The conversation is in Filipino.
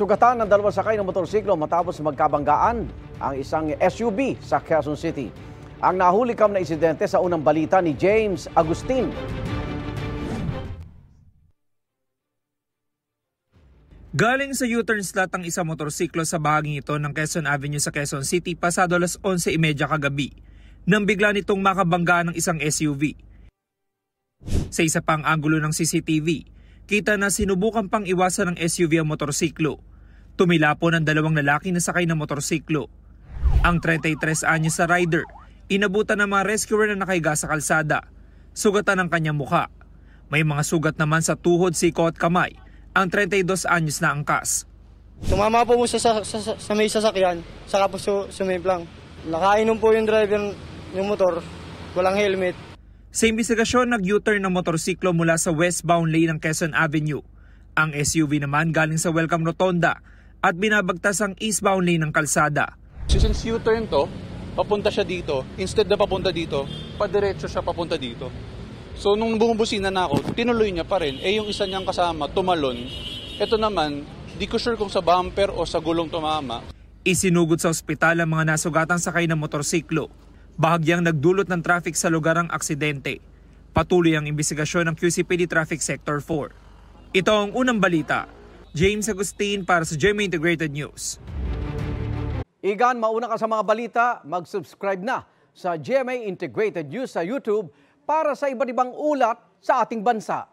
Nasugatan ng dalawang sakay ng motorsiklo matapos magkabanggaan ang isang SUV sa Quezon City. Ang nahulikam na insidente sa unang balita ni James Agustin. Galing sa U-turn slot ang isang motorsiklo sa bahaging ito ng Quezon Avenue sa Quezon City pasado alas 11:30 kagabi nang bigla nitong makabanggaan ng isang SUV. Sa isa pang anggulo ng CCTV, kita na sinubukan pang iwasan ng SUV ang motorsiklo. Tumila po ng dalawang lalaki na sakay ng motorsiklo. Ang 33 anyos sa rider, inabutan ng mga rescuer na nakahiga sa kalsada. Sugatan ang kanyang mukha. May mga sugat naman sa tuhod, siko at kamay. Ang 32 anyos na angkas. Tumama po sa may sasakyan, saka po sumimplang. Nakainom po yung driver ng motor, walang helmet. Sa imbestigasyon, nag-U-turn ng motorsiklo mula sa westbound lane ng Quezon Avenue. Ang SUV naman galing sa Welcome Rotonda at binabagtas ang eastbound lane ng kalsada. Since U-turn to, papunta siya dito. Instead na papunta dito, padiretso siya papunta dito. So nung bumubusina na ako, tinuloy niya pa rin. Yung isa niyang kasama, tumalon. Ito naman, di ko sure kung sa bumper o sa gulong tumama. Isinugod sa ospital ang mga nasugatang sakay ng motorsiklo. Bahagyang nagdulot ng traffic sa lugar ang aksidente. Patuloy ang imbestigasyon ng QCPD Traffic Sector 4. Ito ang unang balita. James Agustin para sa GMA Integrated News. Igan, mauna ka sa mga balita, mag-subscribe na sa GMA Integrated News sa YouTube para sa iba't ibang ulat sa ating bansa.